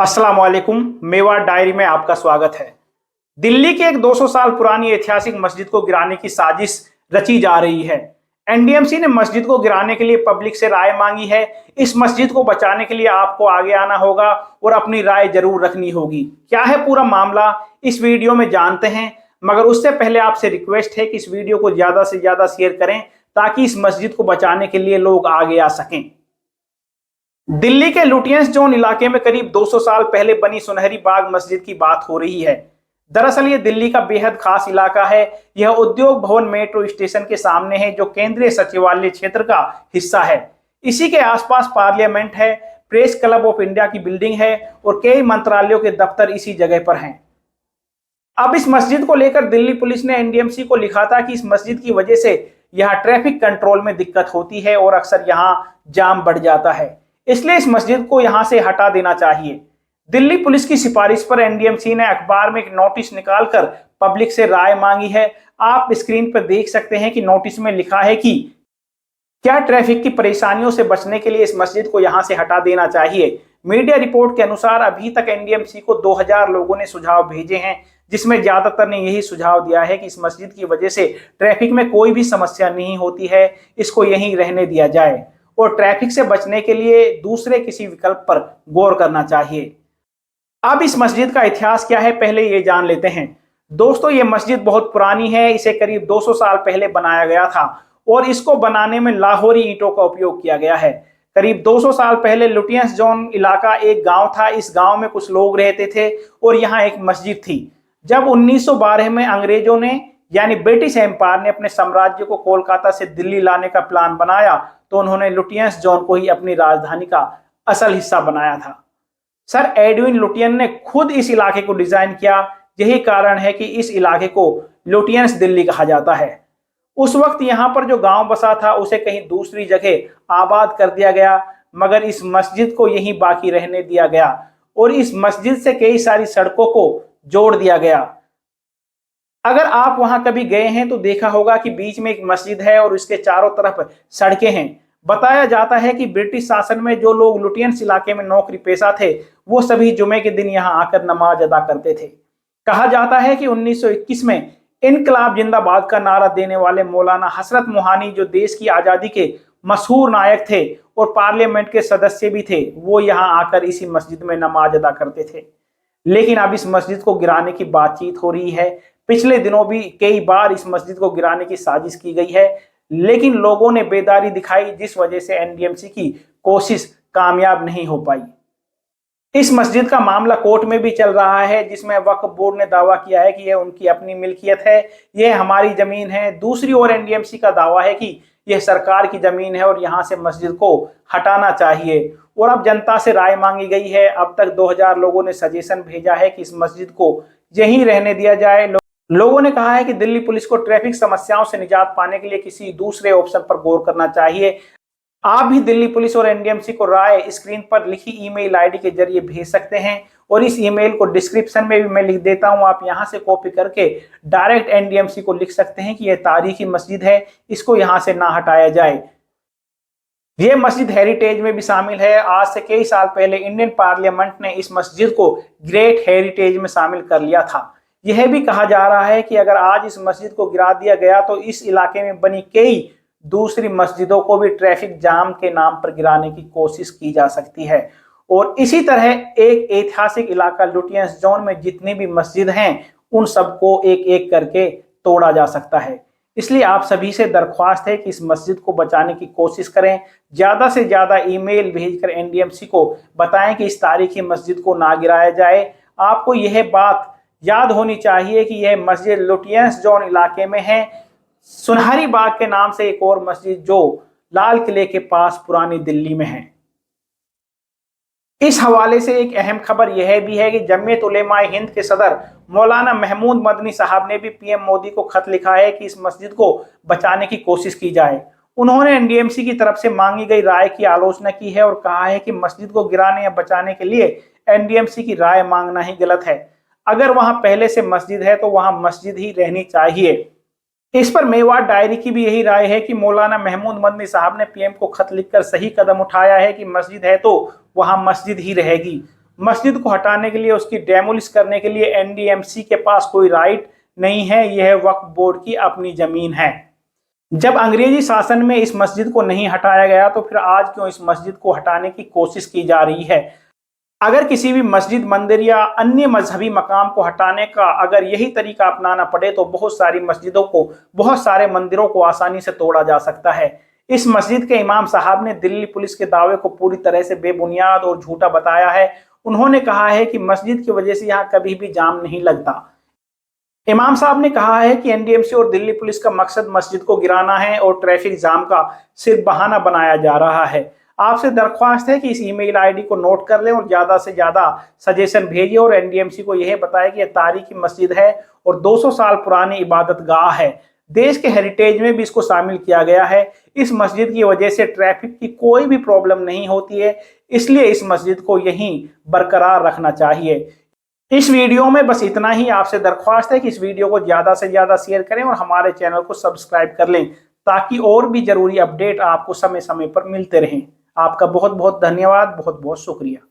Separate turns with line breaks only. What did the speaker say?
अस्सलाम वालेकुम। मेवाड़ डायरी में आपका स्वागत है। दिल्ली की एक 200 साल पुरानी ऐतिहासिक मस्जिद को गिराने की साजिश रची जा रही है। एनडीएमसी ने मस्जिद को गिराने के लिए पब्लिक से राय मांगी है। इस मस्जिद को बचाने के लिए आपको आगे आना होगा और अपनी राय जरूर रखनी होगी। क्या है पूरा मामला, इस वीडियो में जानते हैं। मगर उससे पहले आपसे रिक्वेस्ट है कि इस वीडियो को ज्यादा से ज्यादा शेयर करें ताकि इस मस्जिद को बचाने के लिए लोग आगे आ सकें। दिल्ली के लुटियंस जोन इलाके में करीब 200 साल पहले बनी सुनहरी बाग मस्जिद की बात हो रही है। दरअसल ये दिल्ली का बेहद खास इलाका है। यह उद्योग भवन मेट्रो स्टेशन के सामने है, जो केंद्रीय सचिवालय क्षेत्र का हिस्सा है। इसी के आसपास पार्लियामेंट है, प्रेस क्लब ऑफ इंडिया की बिल्डिंग है और कई मंत्रालयों के दफ्तर इसी जगह पर हैं। अब इस मस्जिद को लेकर दिल्ली पुलिस ने एनडीएमसी को लिखा था कि इस मस्जिद की वजह से यहाँ ट्रैफिक कंट्रोल में दिक्कत होती है और अक्सर यहाँ जाम बढ़ जाता है, इसलिए इस मस्जिद को यहां से हटा देना चाहिए। दिल्ली पुलिस की सिफारिश पर एनडीएमसी ने अखबार में एक नोटिस निकालकर पब्लिक से राय मांगी है। आप स्क्रीन पर देख सकते हैं कि नोटिस में लिखा है कि क्या ट्रैफिक की परेशानियों से बचने के लिए इस मस्जिद को यहां से हटा देना चाहिए। मीडिया रिपोर्ट के अनुसार अभी तक एनडीएमसी को 2000 लोगों ने सुझाव भेजे हैं, जिसमें ज्यादातर ने यही सुझाव दिया है कि इस मस्जिद की वजह से ट्रैफिक में कोई भी समस्या नहीं होती है, इसको यहीं रहने दिया जाए और ट्रैफिक से बचने के लिए दूसरे किसी विकल्प पर गौर करना चाहिए। अब इस मस्जिद का इतिहास क्या है, पहले ये जान लेते हैं। दोस्तों, ये मस्जिद बहुत पुरानी है। इसे करीब 200 साल पहले बनाया गया था और इसको बनाने में लाहौरी ईंटों का उपयोग किया गया है। करीब 200 साल पहले लुटियंस जोन इलाका एक गांव था। इस गांव में कुछ लोग रहते थे और यहाँ एक मस्जिद थी। जब 1912 में अंग्रेजों ने यानी ब्रिटिश एम्पायर ने अपने साम्राज्य को कोलकाता से दिल्ली लाने का प्लान बनाया, तो उन्होंने लुटियंस जोन को ही अपनी राजधानी का असल हिस्सा बनाया था। सर एडविन लुटियन ने खुद इस इलाके को डिजाइन किया। यही कारण है कि इस इलाके को लुटियंस दिल्ली कहा जाता है। उस वक्त यहाँ पर जो गांव बसा था उसे कहीं दूसरी जगह आबाद कर दिया गया, मगर इस मस्जिद को यहीं बाकी रहने दिया गया और इस मस्जिद से कई सारी सड़कों को जोड़ दिया गया। अगर आप वहां कभी गए हैं तो देखा होगा कि बीच में एक मस्जिद है और इसके चारों तरफ सड़कें हैं। बताया जाता है कि ब्रिटिश शासन में जो लोग लुटियंस इलाके में नौकरी पेशा थे, वो सभी जुमे के दिन यहां आकर नमाज अदा करते थे। कहा जाता है कि 1921 में इनकलाब जिंदाबाद का नारा देने वाले मौलाना हसरत मोहानी, जो देश की आजादी के मशहूर नायक थे और पार्लियामेंट के सदस्य भी थे, वो यहाँ आकर इसी मस्जिद में नमाज अदा करते थे। लेकिन अब इस मस्जिद को गिराने की बातचीत हो रही है। पिछले दिनों भी कई बार इस मस्जिद को गिराने की साजिश की गई है, लेकिन लोगों ने बेदारी दिखाई, जिस वजह से एनडीएमसी की कोशिश कामयाब नहीं हो पाई। इस मस्जिद का मामला कोर्ट में भी चल रहा है, जिसमें वक्फ बोर्ड ने दावा किया है कि यह उनकी अपनी मिल्कियत है, यह हमारी जमीन है। दूसरी ओर एनडीएमसी का दावा है कि यह सरकार की जमीन है और यहां से मस्जिद को हटाना चाहिए। और अब जनता से राय मांगी गई है। अब तक 2000 लोगों ने सजेशन भेजा है कि इस मस्जिद को यहीं रहने दिया जाए। लोगों ने कहा है कि दिल्ली पुलिस को ट्रैफिक समस्याओं से निजात पाने के लिए किसी दूसरे ऑप्शन पर गौर करना चाहिए। आप भी दिल्ली पुलिस और एनडीएमसी को राय स्क्रीन पर लिखी ईमेल आईडी के जरिए भेज सकते हैं और इस ईमेल को डिस्क्रिप्शन में भी मैं लिख देता हूं। आप यहां से कॉपी करके डायरेक्ट एनडीएमसी को लिख सकते हैं कि यह तारीखी मस्जिद है, इसको यहां से ना हटाया जाए। यह मस्जिद हेरिटेज में भी शामिल है। आज से कई साल पहले इंडियन पार्लियामेंट ने इस मस्जिद को ग्रेट हेरिटेज में शामिल कर लिया था। यह भी कहा जा रहा है कि अगर आज इस मस्जिद को गिरा दिया गया तो इस इलाके में बनी कई दूसरी मस्जिदों को भी ट्रैफिक जाम के नाम पर गिराने की कोशिश की जा सकती है। और इसी तरह एक ऐतिहासिक इलाका लुटियंस जोन में जितनी भी मस्जिद हैं, उन सबको एक एक करके तोड़ा जा सकता है। इसलिए आप सभी से दरख्वास्त है कि इस मस्जिद को बचाने की कोशिश करें। ज्यादा से ज्यादा ईमेल भेजकर एनडीएमसी को बताएं कि इस तारीखी मस्जिद को ना गिराया जाए। आपको यह बात याद होनी चाहिए कि यह मस्जिद लुटियंस जोन इलाके में है। सुनहरी बाग के नाम से एक और मस्जिद जो लाल किले के पास पुरानी दिल्ली में है। इस हवाले से एक अहम खबर यह भी है कि जमीयत उलेमा हिंद के सदर मौलाना महमूद मदनी साहब ने भी पीएम मोदी को खत लिखा है कि इस मस्जिद को बचाने की कोशिश की जाए। उन्होंने एनडीएमसी की तरफ से मांगी गई राय की आलोचना की है और कहा है कि मस्जिद को गिराने या बचाने के लिए एनडीएमसी की राय मांगना ही गलत है। अगर वहां पहले से मस्जिद है तो वहां मस्जिद ही रहनी चाहिए। इस पर मेवाड़ डायरी की भी यही राय है कि मौलाना महमूद मदनी साहब ने पीएम को खत लिखकर सही कदम उठाया है कि मस्जिद है तो वहां मस्जिद ही रहेगी। मस्जिद को हटाने के लिए, उसकी डेमोलिश करने के लिए एनडीएमसी के पास कोई राइट नहीं है। यह वक्फ बोर्ड की अपनी जमीन है। जब अंग्रेजी शासन में इस मस्जिद को नहीं हटाया गया तो फिर आज क्यों इस मस्जिद को हटाने की कोशिश की जा रही है? अगर किसी भी मस्जिद, मंदिर या अन्य मजहबी मकाम को हटाने का अगर यही तरीका अपनाना पड़े तो बहुत सारी मस्जिदों को, बहुत सारे मंदिरों को आसानी से तोड़ा जा सकता है। इस मस्जिद के इमाम साहब ने दिल्ली पुलिस के दावे को पूरी तरह से बेबुनियाद और झूठा बताया है। उन्होंने कहा है कि मस्जिद की वजह से यहाँ कभी भी जाम नहीं लगता। इमाम साहब ने कहा है कि एनडीएमसी और दिल्ली पुलिस का मकसद मस्जिद को गिराना है और ट्रैफिक जाम का सिर्फ बहाना बनाया जा रहा है। आपसे दरख्वास्त है कि इस ईमेल आईडी को नोट कर लें और ज्यादा से ज्यादा सजेशन भेजिए और एनडीएमसी को यह बताएं कि यह तारीखी मस्जिद है और 200 साल पुरानी इबादत गाह है। देश के हेरिटेज में भी इसको शामिल किया गया है। इस मस्जिद की वजह से ट्रैफिक की कोई भी प्रॉब्लम नहीं होती है, इसलिए इस मस्जिद को यहीं बरकरार रखना चाहिए। इस वीडियो में बस इतना ही। आपसे दरख्वास्त है कि इस वीडियो को ज्यादा से ज्यादा शेयर करें और हमारे चैनल को सब्सक्राइब कर लें ताकि और भी जरूरी अपडेट आपको समय समय पर मिलते रहें। आपका बहुत बहुत धन्यवाद, बहुत बहुत शुक्रिया।